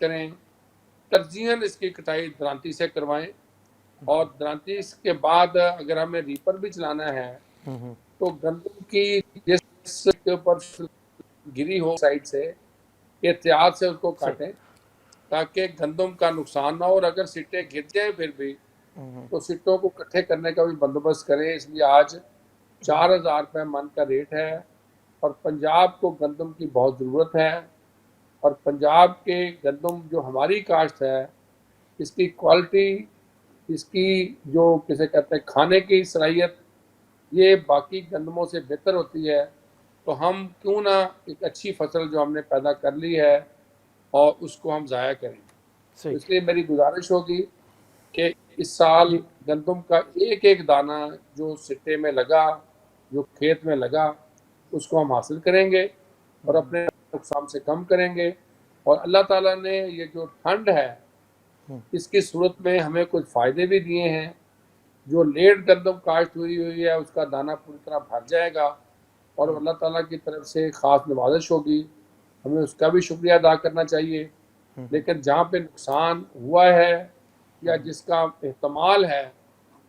کریں، ترجیحاً اس کی کٹائی درانتی سے کروائیں، اور درانتی کے بعد اگر ہمیں ریپر بھی چلانا ہے تو گندم کی جس کے اوپر گری ہو سائڈ سے احتیاط سے اس کو صحیح. کاٹیں تاکہ گندم کا نقصان نہ ہو، اور اگر سٹے گر جائیں پھر بھی تو سٹوں کو اکٹھے کرنے کا بھی بندوبست کریں. اس لیے آج 4,000 روپے من کا ریٹ ہے، اور پنجاب کو گندم کی بہت ضرورت ہے، اور پنجاب کے گندم جو ہماری کاشت ہے اس کی کوالٹی، اس کی جو کسے کہتے ہیں کھانے کی صلاحیت، یہ باقی گندموں سے بہتر ہوتی ہے. تو ہم کیوں نہ ایک اچھی فصل جو ہم نے پیدا کر لی ہے اور اس کو ہم ضائع کریں. صحیح. اس لیے میری گزارش ہوگی کہ اس سال جی. گندم کا ایک ایک دانہ جو سٹے میں لگا، جو کھیت میں لگا، اس کو ہم حاصل کریں گے اور اپنے نقصان سے کم کریں گے. اور اللہ تعالیٰ نے یہ جو ٹھنڈ ہے اس کی صورت میں ہمیں کچھ فائدے بھی دیے ہیں. جو لیٹ گندم کاشت ہوئی ہے اس کا دانہ پوری طرح بھر جائے گا، اور اللہ تعالیٰ کی طرف سے خاص نوازش ہوگی، ہمیں اس کا بھی شکریہ ادا کرنا چاہیے. لیکن جہاں پہ نقصان ہوا ہے یا جس کا احتمال ہے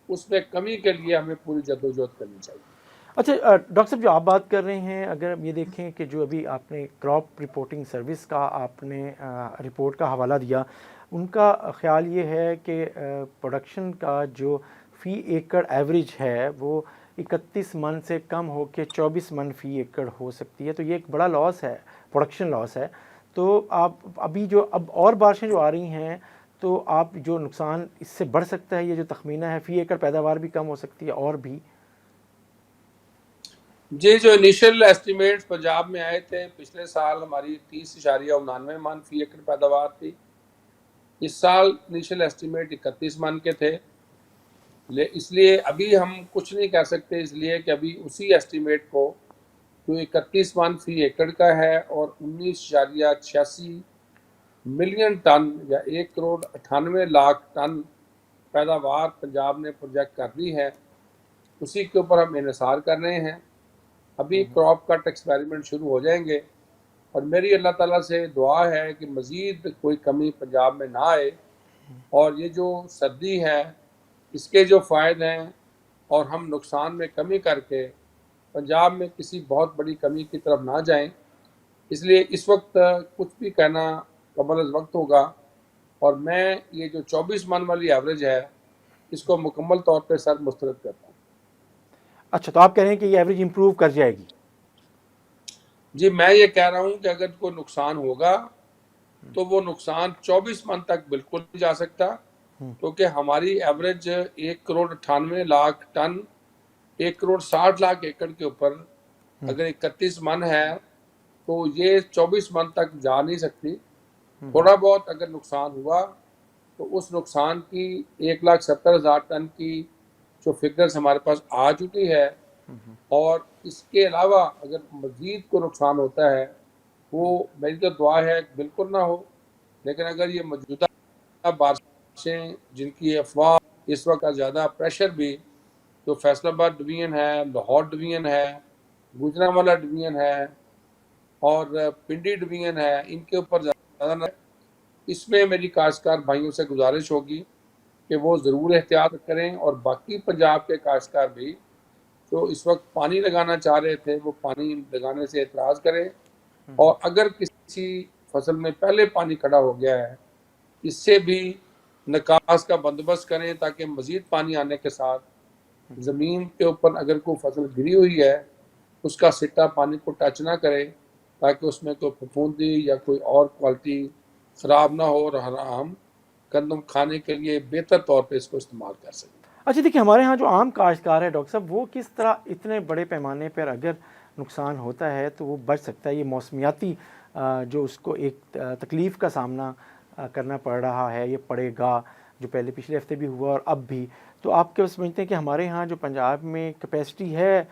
اس میں کمی کے لیے ہمیں پوری جدوجہد کرنی چاہیے. اچھا ڈاکٹر صاحب جو آپ بات کر رہے ہیں، اگر ہم یہ دیکھیں کہ جو ابھی آپ نے کراپ رپورٹنگ سروس کا آپ نے رپورٹ کا حوالہ دیا، ان کا خیال یہ ہے کہ پروڈکشن کا جو فی ایکڑ ایوریج ہے وہ 31 من سے کم ہو کے 24 من فی ایکڑ ہو سکتی ہے. تو یہ ایک بڑا لاس ہے، پروڈکشن لاس ہے. تو آپ ابھی جو اب اور بارشیں جو آ رہی ہیں تو آپ جو نقصان اس سے بڑھ سکتا ہے، یہ جو تخمینہ ہے فی ایکڑ پیداوار بھی کم ہو سکتی ہے اور بھی. جی، جو انیشل ایسٹیمیٹس پنجاب میں آئے تھے پچھلے سال ہماری 30.99 من فی ایکڑ پیداوار تھی. اس سال انیشل ایسٹیمیٹ 31 من کے تھے. اس لیے ابھی ہم کچھ نہیں کہہ سکتے، اس لیے کہ ابھی اسی ایسٹیمیٹ کو جو 31 من فی ایکڑ کا ہے اور 19.86 ملین ٹن یا 1,98,00,000 ٹن پیداوار پنجاب نے پروجیکٹ کر دی ہے، اسی کے اوپر ہم انحصار کر رہے ہیں. ابھی کراپ کٹ ایکسپیریمنٹ شروع ہو جائیں گے، اور میری اللہ تعالیٰ سے دعا ہے کہ مزید کوئی کمی پنجاب میں نہ آئے، اور یہ جو سردی ہے اس کے جو فائدے ہیں اور ہم نقصان میں کمی کر کے پنجاب میں کسی بہت بڑی کمی کی طرف نہ جائیں. اس لیے اس وقت کچھ بھی کہنا قبل از وقت ہوگا، اور میں یہ جو 24 من والی ایوریج ہے اس کو مکمل طور پہ سر مسترد کرتا ہوں. اچھا، تو آپ کہہ رہے ہیں کہ یہ ایوریج امپروو کر جائے گی؟ جی، میں یہ کہہ رہا ہوں کہ اگر کوئی نقصان ہوگا تو وہ نقصان 24 من تک بالکل نہیں جا سکتا، کیونکہ ہماری ایوریج 1,98,00,000 ٹن 1,60,00,000 ایکڑ کے اوپر اگر 31 من ہے تو یہ 24 من تک جا نہیں سکتی. تھوڑا بہت اگر نقصان ہوا تو اس نقصان کی 1,70,000 ٹن کی جو فگرز ہمارے پاس آ چکی ہے، اور اس کے علاوہ اگر مزید کو نقصان ہوتا ہے وہ میری تو دعا ہے بالکل نہ ہو. لیکن اگر یہ موجودہ بارشیں جن کی افواہ اس وقت کا زیادہ پریشر بھی جو فیصل آباد ڈویژن ہے، لاہور ڈویژن ہے، گوجرانوالہ ڈویژن ہے اور پنڈی ڈویژن ہے، ان کے اوپر زیادہ نہ. اس میں میری کاشتکار بھائیوں سے گزارش ہوگی کہ وہ ضرور احتیاط کریں، اور باقی پنجاب کے کاشتکار بھی جو اس وقت پانی لگانا چاہ رہے تھے وہ پانی لگانے سے اعتراض کریں، اور اگر کسی فصل میں پہلے پانی کھڑا ہو گیا ہے اس سے بھی نکاس کا بندوبست کریں تاکہ مزید پانی آنے کے ساتھ زمین کے اوپر اگر کوئی فصل گری ہوئی ہے اس کا سٹا پانی کو ٹچ نہ کرے تاکہ اس میں کوئی پھپھوندی یا کوئی اور کوالٹی خراب نہ ہو، اور ہم گندم کھانے کے لیے بہتر طور پہ اس کو استعمال کر سکیں. اچھا دیکھیں، ہمارے ہاں جو عام کاشتکار ہے ڈاکٹر صاحب، وہ کس طرح اتنے بڑے پیمانے پر اگر نقصان ہوتا ہے تو وہ بچ سکتا ہے؟ یہ موسمیاتی جو اس کو ایک تکلیف کا سامنا کرنا پڑ رہا ہے، یہ پڑے گا، جو پہلے پچھلے ہفتے بھی ہوا اور اب بھی. تو آپ کیا سمجھتے ہیں کہ ہمارے ہاں جو پنجاب میں کیپیسٹی ہے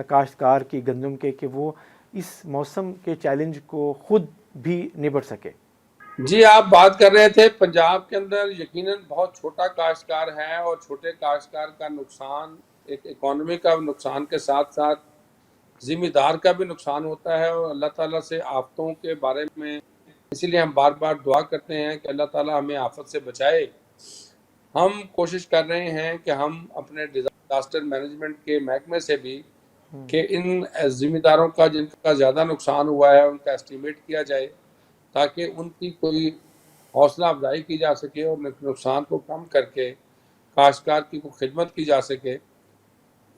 کاشتکار کی گندم کے کہ وہ اس موسم کے چیلنج کو خود بھی نبٹ سکے؟ جی، آپ بات کر رہے تھے پنجاب کے اندر یقیناً بہت چھوٹا کاشتکار ہے، اور چھوٹے کاشتکار کا نقصان ایک اکانومی کا نقصان کے ساتھ ساتھ ذمہ دار کا بھی نقصان ہوتا ہے. اور اللہ تعالیٰ سے آفتوں کے بارے میں اسی لیے ہم بار بار دعا کرتے ہیں کہ اللہ تعالیٰ ہمیں آفت سے بچائے. ہم کوشش کر رہے ہیں کہ ہم اپنے ڈیزاسٹر مینجمنٹ کے محکمے سے بھی کہ ان ذمہ داروں کا جن کا زیادہ نقصان ہوا ہے ان کا اسٹیمیٹ کیا جائے تاکہ ان کی کوئی حوصلہ افزائی کی جا سکے اور نقصان کو کم کر کے کاشتکار کی کوئی خدمت کی جا سکے.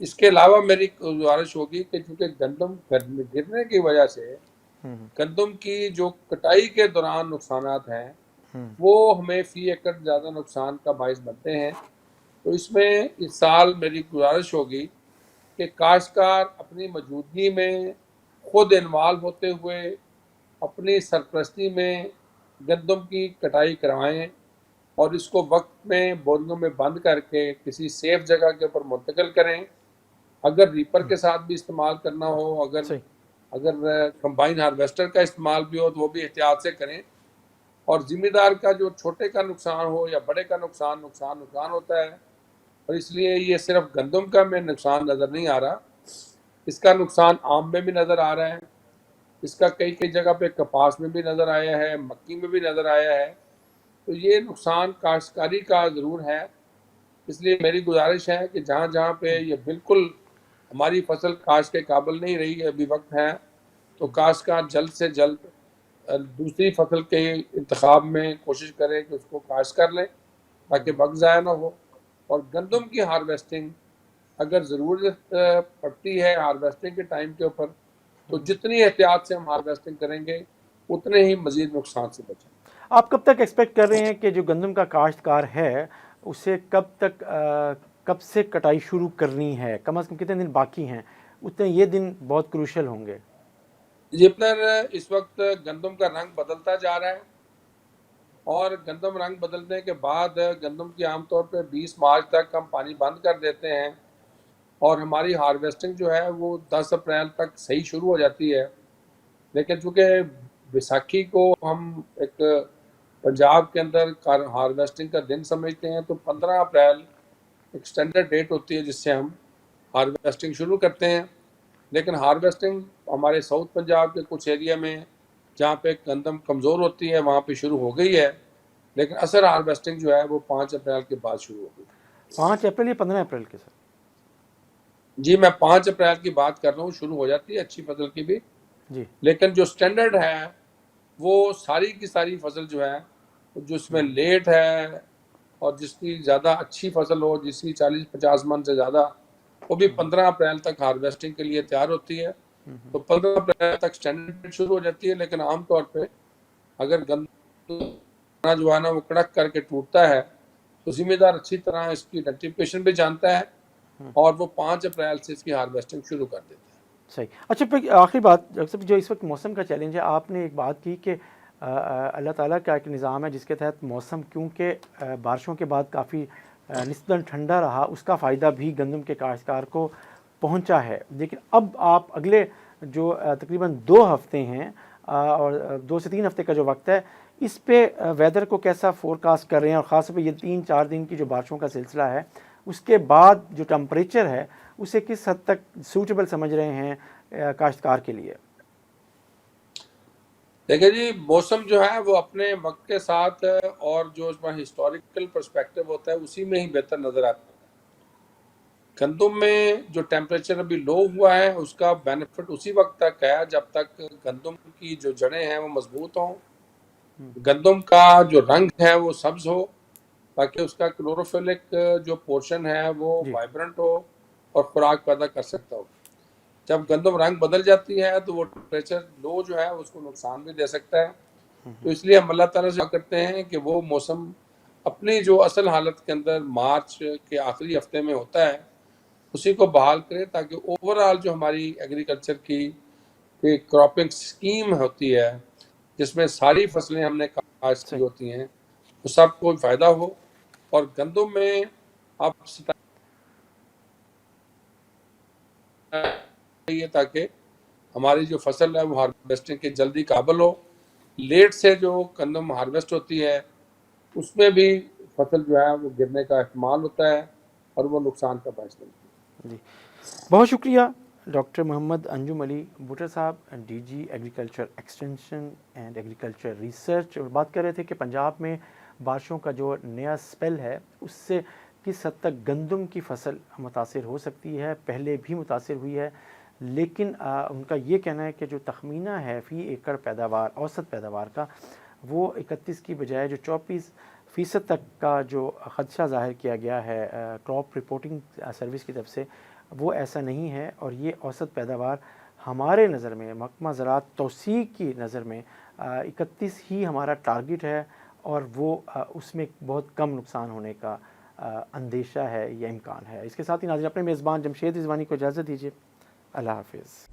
اس کے علاوہ میری گزارش ہوگی کہ چونکہ گندم گرنے کی وجہ سے گندم کی جو کٹائی کے دوران نقصانات ہیں وہ ہمیں فی ایکڑ زیادہ نقصان کا باعث بنتے ہیں. تو اس میں اس سال میری گزارش ہوگی کہ کاشتکار اپنی موجودگی میں خود انوالو ہوتے ہوئے اپنی سرپرستی میں گندم کی کٹائی کروائیں اور اس کو وقت میں بوریوں میں بند کر کے کسی سیف جگہ کے اوپر منتقل کریں. اگر ریپر کے ساتھ بھی استعمال کرنا ہو، اگر کمبائن ہارویسٹر کا استعمال بھی ہو تو وہ بھی احتیاط سے کریں. اور ذمہ دار کا جو چھوٹے کا نقصان ہو یا بڑے کا نقصان ہوتا ہے. اور اس لیے یہ صرف گندم کا میں نقصان نظر نہیں آ رہا، اس کا نقصان آم میں بھی نظر آ رہا ہے، اس کا کئی جگہ پہ کپاس میں بھی نظر آیا ہے، مکی میں بھی نظر آیا ہے. تو یہ نقصان کاشتکاری کا ضرور ہے. اس لیے میری گزارش ہے کہ جہاں جہاں پہ یہ بالکل ہماری فصل کاشت کے قابل نہیں رہی ہے، ابھی وقت ہے تو کاشتکار جلد سے جلد دوسری فصل کے انتخاب میں کوشش کریں کہ اس کو کاشت کر لیں تاکہ وقت ضائع نہ ہو. اور گندم کی ہارویسٹنگ اگر ضرورت پڑتی ہے ہارویسٹنگ کے ٹائم کے اوپر تو جتنی احتیاط سے ہم ہارویسٹنگ کریں گے اتنے ہی مزید نقصان سے بچیں. آپ کب تک ایکسپیکٹ کر رہے ہیں کہ جو گندم کا کاشتکار ہے اسے کب سے کٹائی شروع کرنی ہے؟ کم از کم کتنے دن باقی ہیں؟ اتنے یہ دن بہت کروشل ہوں گے. جی اس وقت گندم کا رنگ بدلتا جا رہا ہے اور گندم رنگ بدلنے کے بعد گندم کی عام طور پہ 20 مارچ تک ہم پانی بند کر دیتے ہیں اور ہماری ہارویسٹنگ جو ہے وہ 10 اپریل تک صحیح شروع ہو جاتی ہے. لیکن چونکہ بیساکھی کو ہم ایک پنجاب کے اندر ہارویسٹنگ کا دن سمجھتے ہیں تو 15 اپریل ایک سٹینڈرڈ ڈیٹ ہوتی ہے جس سے ہم ہارویسٹنگ شروع کرتے ہیں. لیکن ہارویسٹنگ ہمارے ساؤتھ پنجاب کے کچھ ایریا میں جہاں پہ گندم کمزور ہوتی ہے وہاں پہ شروع ہو گئی ہے، لیکن اصل ہارویسٹنگ جو ہے وہ 5 اپریل کے بعد شروع ہو گئی. 5 اپریل یا 15 اپریل کے سر؟ جی میں 5 اپریل کی بات کر رہا ہوں، شروع ہو جاتی ہے اچھی فصل کی بھی. جی لیکن جو سٹینڈرڈ ہے وہ ساری کی ساری فصل جو ہے جو اس میں لیٹ ہے اور جس کی زیادہ اچھی فصل ہو، جس کی 40-50 من سے زیادہ، وہ بھی 15 اپریل تک ہارویسٹنگ کے لیے تیار ہوتی ہے. تو 15 اپریل تک سٹینڈرڈ شروع ہو جاتی ہے. لیکن عام طور پہ اگر گندم جو ہے نا وہ کڑک کر کے ٹوٹتا ہے تو ذمہ دار اچھی طرح اس کی آئیڈینٹیفیکیشن بھی جانتا ہے اور وہ 5 اپریل سے اس کی ہارویسٹنگ شروع کر دیتا ہے. صحیح. اچھا پھر آخری بات ڈاکٹر صاحب، جو اس وقت موسم کا چیلنج ہے، آپ نے ایک بات کی کہ اللہ تعالیٰ کا ایک نظام ہے جس کے تحت موسم کیونکہ بارشوں کے بعد کافی نسبتاً ٹھنڈا رہا، اس کا فائدہ بھی گندم کے کاشتکار کو پہنچا ہے. لیکن اب آپ اگلے جو تقریباً 2 ہفتے ہیں اور 2 سے 3 ہفتے کا جو وقت ہے، اس پہ ویدر کو کیسا فور کاسٹ کر رہے ہیں؟ اور خاص طور پہ یہ 3-4 دن کی جو بارشوں کا سلسلہ ہے اس کے بعد جو ٹمپریچر ہے اسے کس حد تک سوٹیبل سمجھ رہے ہیں کاشتکار کے لیے؟ دیکھیں جی، موسم جو ہے وہ اپنے وقت کے ساتھ اور جو اس میں ہسٹوریکل پرسپیکٹو ہوتا ہے اسی میں ہی بہتر نظر آتا ہے. گندم میں جو ٹیمپریچر ابھی لو ہوا ہے اس کا بینیفٹ اسی وقت تک ہے جب تک گندم کی جو جڑیں ہیں وہ مضبوط ہوں، گندم کا جو رنگ ہے وہ سبز ہو تاکہ اس کا کلوروفلک جو پورشن ہے وہ وائبرنٹ ہو اور خوراک پیدا کر سکتا ہو. جب گندم رنگ بدل جاتی ہے تو وہ ٹیمپریچر لو جو ہے اس کو نقصان بھی دے سکتا ہے. تو اس لیے ہم اللہ تعالیٰ سے دعا کرتے ہیں کہ وہ موسم اپنی جو اصل حالت کے اندر مارچ کے آخری ہفتے میں ہوتا ہے اسی کو بحال کرے تاکہ اوورآل جو ہماری ایگریکلچر کی کراپنگ سکیم ہوتی ہے جس میں ساری فصلیں ہم نے کاشت کی ہوتی ہیں وہ سب کو فائدہ ہو. اور گندم میں آپ تاکہ ہماری جو فصل ہے وہ ہارویسٹنگ کے جلدی قابل ہو. لیٹ سے جو گندم ہارویسٹ ہوتی ہے اس میں بھی فصل جو ہے وہ گرنے کا احتمال ہوتا ہے اور وہ نقصان کا باعث بنتی ہے. جی بہت شکریہ ڈاکٹر محمد انجم علی بھٹر صاحب D G agriculture extension and agriculture research, اور بات کر رہے تھے کہ پنجاب میں بارشوں کا جو نیا سپیل ہے اس سے کس حد تک گندم کی فصل متاثر ہو سکتی ہے، پہلے بھی متاثر ہوئی ہے، لیکن ان کا یہ کہنا ہے کہ جو تخمینہ ہے فی ایکڑ پیداوار اوسط پیداوار کا، وہ 31 کی بجائے جو 24% تک کا جو خدشہ ظاہر کیا گیا ہے کراپ رپورٹنگ سروس کی طرف سے، وہ ایسا نہیں ہے، اور یہ اوسط پیداوار ہمارے نظر میں محکمہ زراعت توسیع کی نظر میں 31 ہی ہمارا ٹارگٹ ہے، اور وہ اس میں بہت کم نقصان ہونے کا اندیشہ ہے یا امکان ہے۔ اس کے ساتھ ہی ناظرین اپنے میزبان جمشید رضوانی کو اجازت دیجیے، اللہ حافظ۔